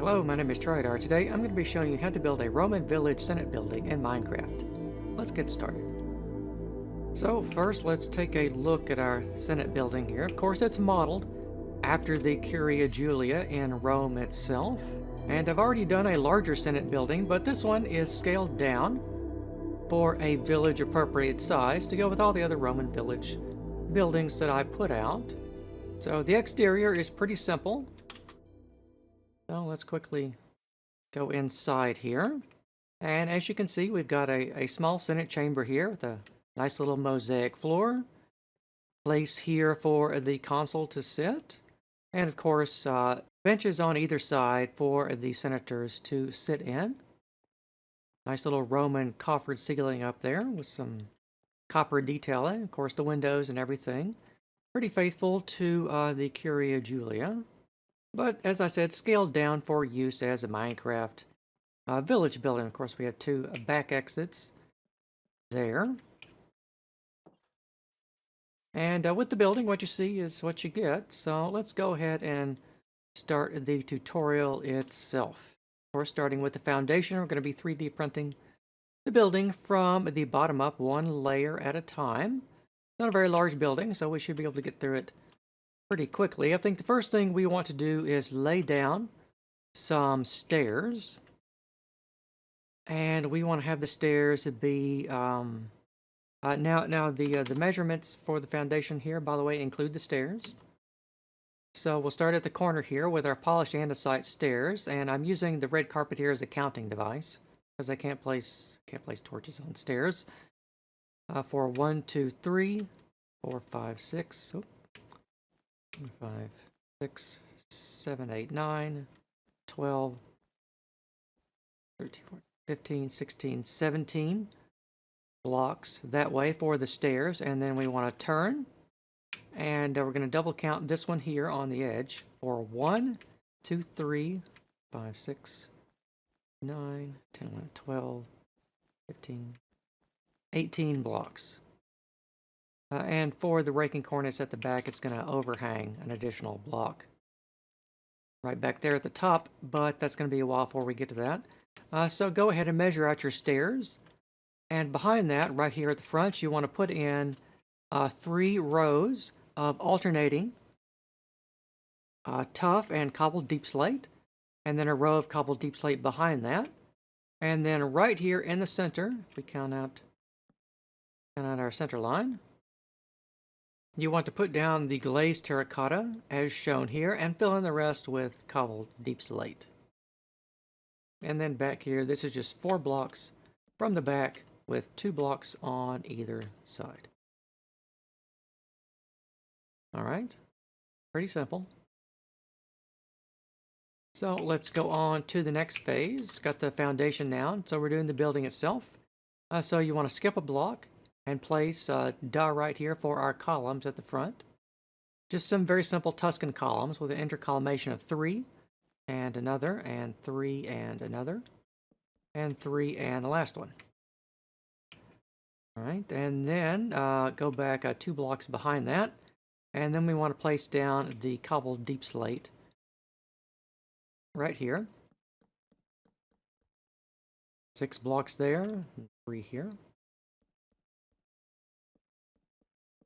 Hello, my name is Trydar. Today I'm going to be showing you how to build a Roman village Senate building in Minecraft. Let's get started. So first let's take a look at our Senate building here. Of course it's modeled after the Curia Julia in Rome itself. And I've already done a larger Senate building, but this one is scaled down for a village appropriate size to go with all the other Roman village buildings that I put out. So the exterior is pretty simple. So let's quickly go inside here. And as you can see, we've got a small Senate chamber here with a nice little mosaic floor. Place here for the consul to sit. And of course, benches on either side for the senators to sit in. Nice little Roman coffered ceiling up there with some copper detailing. Of course, the windows and everything. Pretty faithful to the Curia Julia. But as I said, scaled down for use as a Minecraft village building. Of course, we have two back exits there. And with the building, what you see is what you get. So let's go ahead and start the tutorial itself. Of course, starting with the foundation, we're going to be 3D printing the building from the bottom up, one layer at a time. Not a very large building, so we should be able to get through it pretty quickly. I think the first thing we want to do is lay down some stairs. And we want to have the stairs be now the measurements for the foundation here, by the way, include the stairs. So we'll start at the corner here with our polished andesite stairs, and I'm using the red carpet here as a counting device because I can't place torches on stairs. For 1, 2, 3, 4, 5, 6. 5, 6, 7, 8, 9, 12, 13, 14, 15, 16, 17 blocks that way for the stairs. And then we want to turn. And we're going to double count this one here on the edge for 1, 2, 3, 5, 6, 9, 10, 11, 12, 15, 18 blocks. And for the raking cornice at the back, it's going to overhang an additional block right back there at the top, but that's going to be a while before we get to that. So go ahead and measure out your stairs. And behind that, right here at the front, you want to put in 3 rows of alternating tough and cobbled deep slate, and then a row of cobbled deep slate behind that. And then right here in the center, if we count out our center line, you want to put down the glazed terracotta as shown here and fill in the rest with cobbled deep slate. And then back here, this is just 4 blocks from the back with 2 blocks on either side. All right, pretty simple. So let's go on to the next phase. Got the foundation now, so we're doing the building itself. So you want to skip a block and place da right here for our columns at the front. Just some very simple Tuscan columns with an intercolumnation of 3 and another, and 3 and another, and 3 and the last one. All right, and then go back 2 blocks behind that, and then we want to place down the cobbled deep slate right here. 6 blocks there, and 3 here.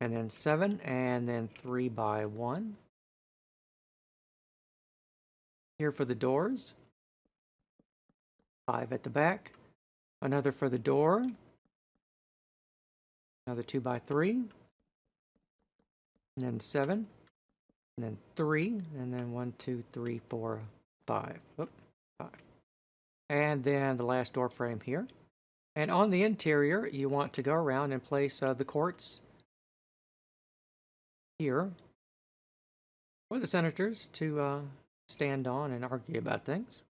And then 7, and then 3 by 1. Here for the doors. 5 at the back. Another for the door. Another 2 by 3. And then 7. And then 3. And then 1, 2, 3, 4, 5. Oop, 5. And then the last door frame here. And on the interior, you want to go around and place the courts here for the senators to stand on and argue about things.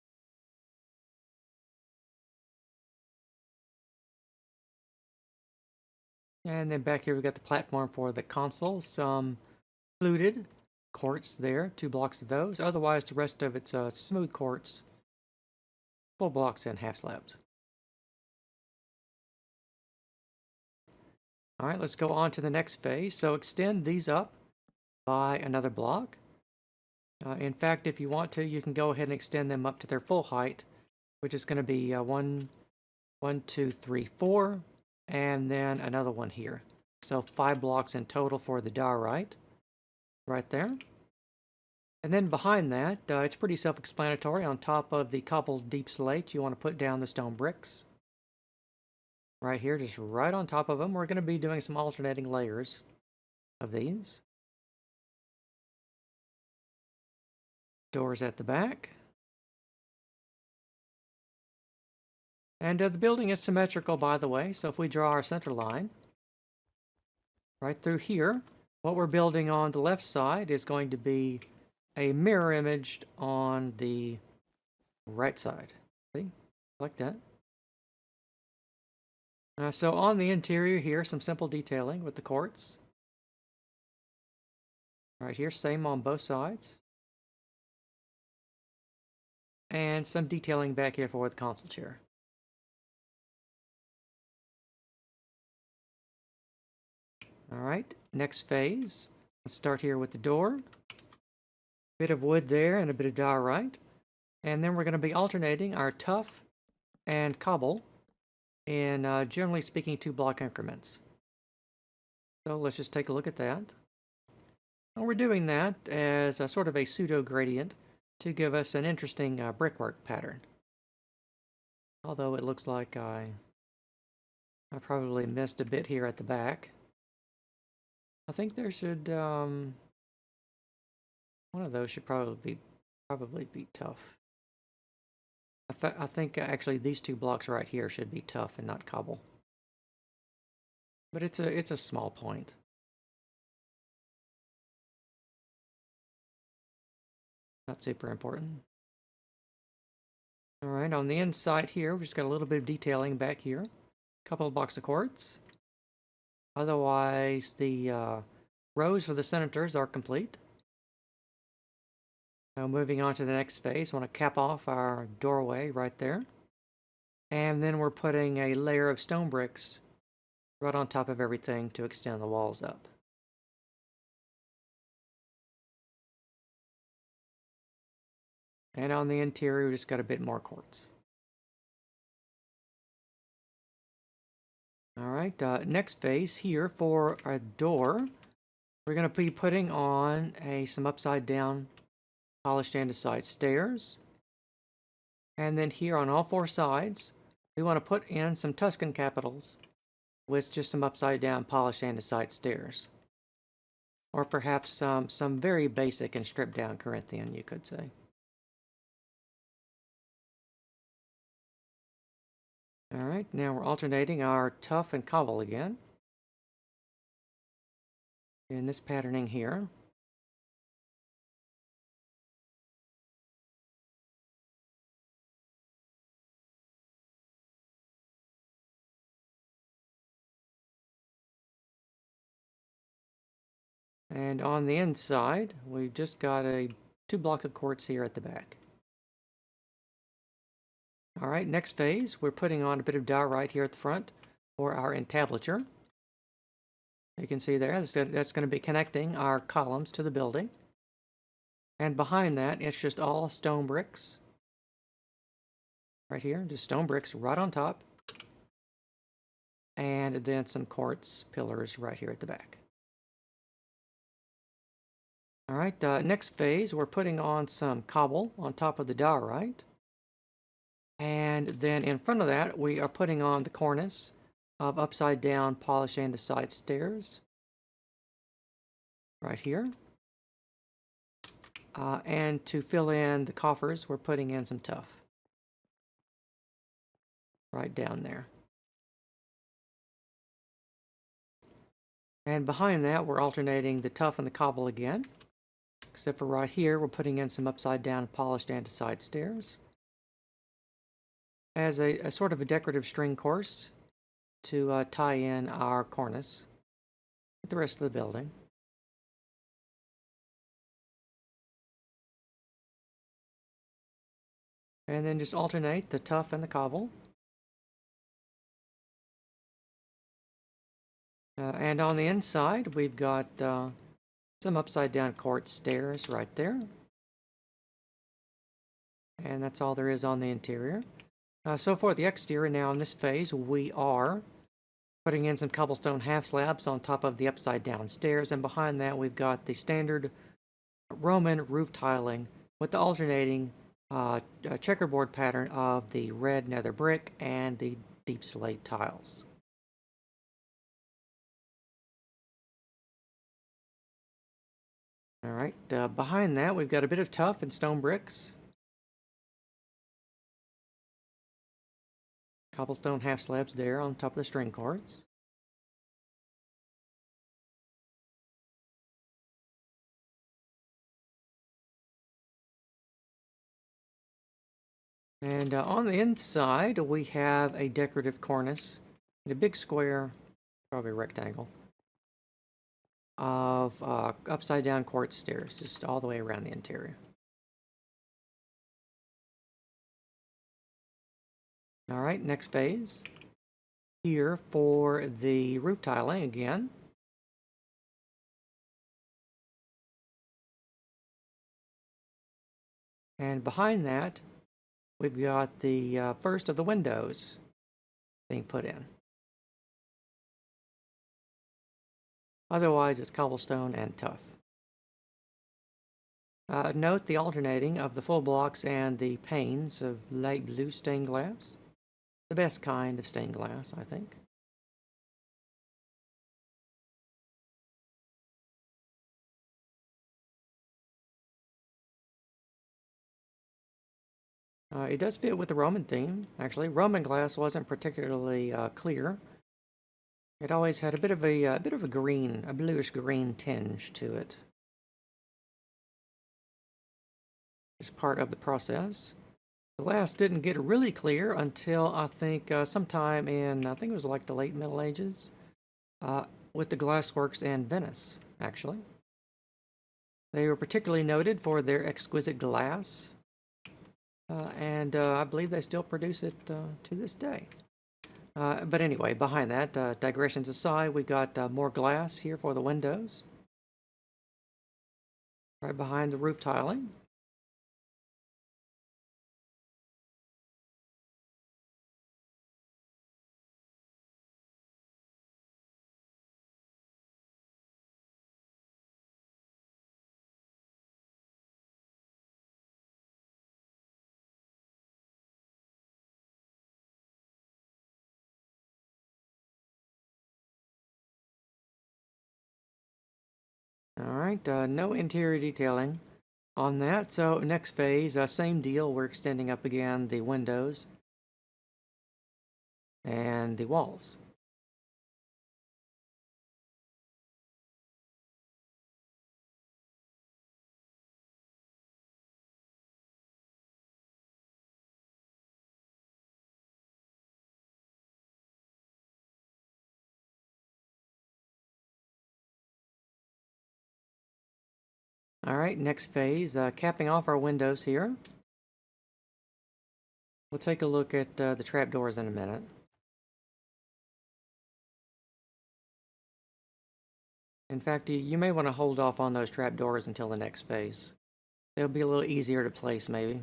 And then back here we've got the platform for the consul, some fluted courts there, 2 blocks of those. Otherwise the rest of it's smooth courts, full blocks and half slabs. All right, let's go on to the next phase. So extend these up by another block. In fact, if you want to, you can go ahead and extend them up to their full height, which is going to be 1, 2, 3, 4, and then another one here. So 5 blocks in total for the diorite, right there. And then behind that, it's pretty self-explanatory. On top of the cobbled deep slate, you want to put down the stone bricks. Right here, just right on top of them. We're going to be doing some alternating layers of these. Doors at the back. And the building is symmetrical, by the way, so if we draw our center line right through here, what we're building on the left side is going to be a mirror image on the right side. See? Like that. So on the interior here, some simple detailing with the quartz. Right here, same on both sides. And some detailing back here for the console chair. All right, next phase. Let's start here with the door. Bit of wood there and a bit of diorite. And then we're going to be alternating our tuff and cobble in, generally speaking, 2-block increments. So let's just take a look at that. And we're doing that as a sort of a pseudo gradient to give us an interesting brickwork pattern. Although it looks like I probably missed a bit here at the back. I think there should one of those should probably be tough. I think actually these 2 blocks right here should be tough and not cobble. But it's a small point. Not super important. All right, on the inside here, we just got a little bit of detailing back here. A couple of blocks of quartz. Otherwise, the rows for the senators are complete. Now moving on to the next phase, want to cap off our doorway right there. And then we're putting a layer of stone bricks right on top of everything to extend the walls up. And on the interior, we just got a bit more quartz. All right, next phase here for our door, we're going to be putting on some upside down polished andesite stairs. And then here on all 4 sides, we want to put in some Tuscan capitals with just some upside down polished andesite stairs. Or perhaps some very basic and stripped down Corinthian, you could say. All right, now we're alternating our tuff and cobble again. In this patterning here. And on the inside, we've just got 2 blocks of quartz here at the back. All right, next phase, we're putting on a bit of diorite here at the front for our entablature. You can see there, that's going to be connecting our columns to the building. And behind that, it's just all stone bricks. Right here, just stone bricks right on top. And then some quartz pillars right here at the back. All right, next phase, we're putting on some cobble on top of the diorite. And then in front of that, we are putting on the cornice of upside down polished andesite stairs. Right here. And to fill in the coffers, we're putting in some tuff. Right down there. And behind that, we're alternating the tuff and the cobble again. Except for right here, we're putting in some upside down polished andesite stairs. As a sort of a decorative string course to tie in our cornice with the rest of the building. And then just alternate the tuff and the cobble. And on the inside, we've got some upside down quartz stairs right there. and that's all there is on the interior. So for the exterior, now in this phase, we are putting in some cobblestone half slabs on top of the upside down stairs, and behind that we've got the standard Roman roof tiling with the alternating checkerboard pattern of the red nether brick and the deep slate tiles. All right, behind that we've got a bit of tuff and stone bricks. Cobblestone half slabs there on top of the string cords. And on the inside, we have a decorative cornice and a big square, probably a rectangle, of upside down quartz stairs, just all the way around the interior. All right, next phase. Here for the roof tiling again. And behind that, we've got the first of the windows being put in. Otherwise, it's cobblestone and tuff. Note the alternating of the full blocks and the panes of light blue stained glass. The best kind of stained glass, I think. It does fit with the Roman theme, actually. Roman glass wasn't particularly clear. It always had a bit of a green, a bluish green tinge to it. It's part of the process. The glass didn't get really clear until I think sometime in, I think it was like the late Middle Ages, with the glassworks in Venice, actually. They were particularly noted for their exquisite glass, and I believe they still produce it to this day. But anyway, behind that, digressions aside, we've got more glass here for the windows. Right behind the roof tiling. All right, no interior detailing on that. So next phase, same deal. We're extending up again the windows and the walls. All right, next phase, capping off our windows here. We'll take a look at the trapdoors in a minute. In fact, you may want to hold off on those trapdoors until the next phase. They'll be a little easier to place, maybe.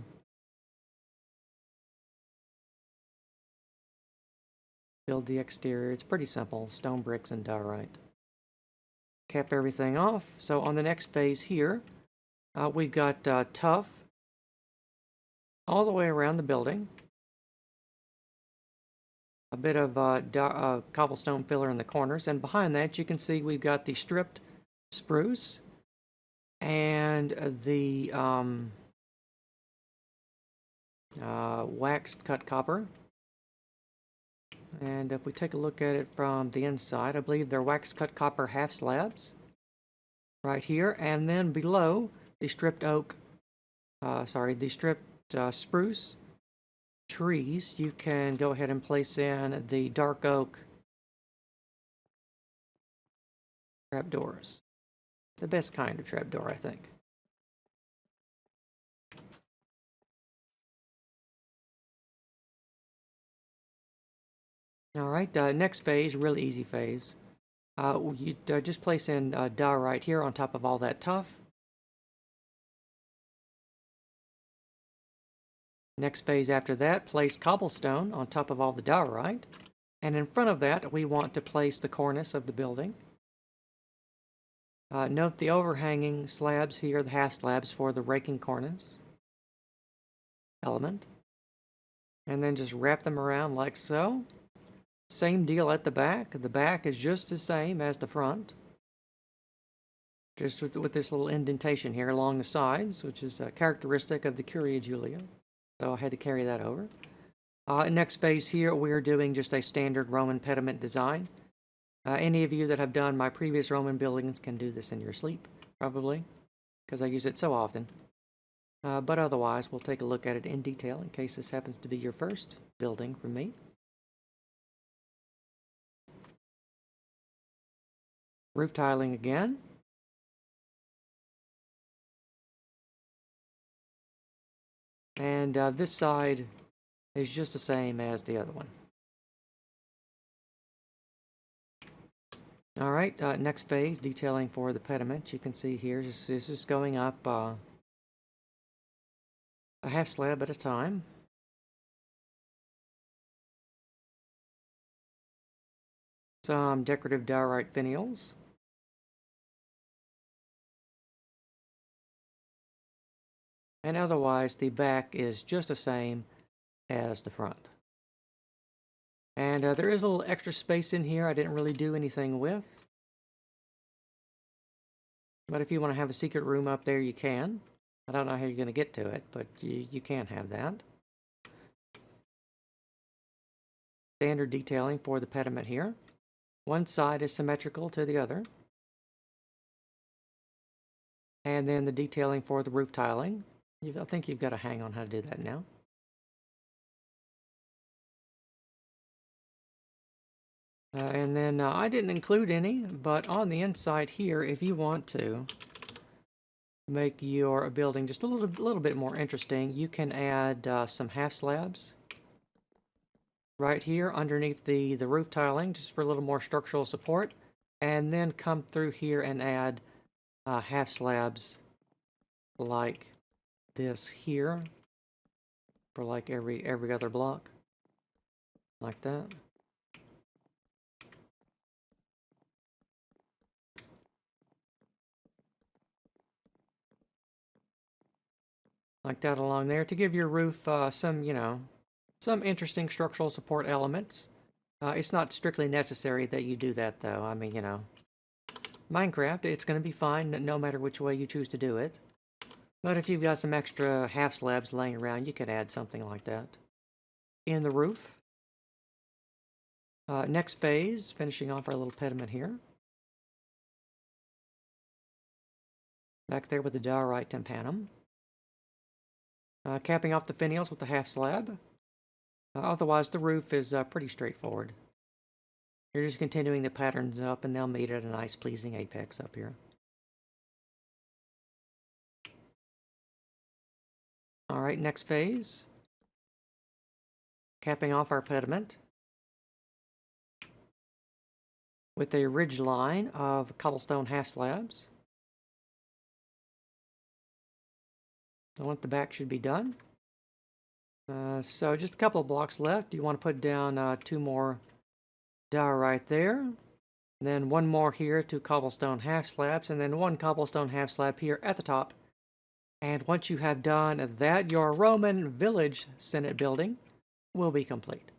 Build the exterior. It's pretty simple. Stone bricks and diorite. Cap everything off. So on the next phase here, we've got tuff all the way around the building. A bit of cobblestone filler in the corners. And behind that, you can see we've got the stripped spruce and the waxed cut copper. And if we take a look at it from the inside, I believe they're waxed cut copper half slabs right here. And then below, the stripped oak, the stripped spruce trees, you can go ahead and place in the dark oak trapdoors. The best kind of trapdoor, I think. All right, next phase, really easy phase. You just place in diorite here on top of all that tuff. Next phase after that, place cobblestone on top of all the diorite. And in front of that, we want to place the cornice of the building. Note the overhanging slabs here, the half slabs for the raking cornice element. And then just wrap them around like so. Same deal at the back. The back is just the same as the front. Just with this little indentation here along the sides, which is a characteristic of the Curia Julia. So I had to carry that over. Next phase here, we're doing just a standard Roman pediment design. Any of you that have done my previous Roman buildings can do this in your sleep, probably, because I use it so often. But otherwise, we'll take a look at it in detail in case this happens to be your first building from me. Roof tiling again. And this side is just the same as the other one. All right, next phase, detailing for the pediment. You can see here, this is going up a half slab at a time. Some decorative diorite finials. And otherwise, the back is just the same as the front. And there is a little extra space in here I didn't really do anything with. But if you want to have a secret room up there, you can. I don't know how you're going to get to it, but you can have that. Standard detailing for the pediment here. One side is symmetrical to the other. And then the detailing for the roof tiling. I think you've got a hang on how to do that now. And then I didn't include any, but on the inside here, if you want to make your building just a little bit more interesting, you can add some half slabs right here underneath the roof tiling, just for a little more structural support, and then come through here and add half slabs like this here for like every other block, like that. Like that along there to give your roof some interesting structural support elements. It's not strictly necessary that you do that, though. I mean, Minecraft, it's going to be fine no matter which way you choose to do it. But if you've got some extra half slabs laying around, you could add something like that in the roof. Next phase, finishing off our little pediment here. Back there with the diorite tympanum. Capping off the finials with the half slab. Otherwise, the roof is pretty straightforward. You're just continuing the patterns up, and they'll meet at a nice, pleasing apex up here. All right, next phase. Capping off our pediment with a ridge line of cobblestone half slabs. I want the back should be done. So just a couple of blocks left. You want to put down 2 more diorite there. And then 1 more here, 2 cobblestone half slabs, and then 1 cobblestone half slab here at the top. And once you have done that, your Roman village Senate building will be complete.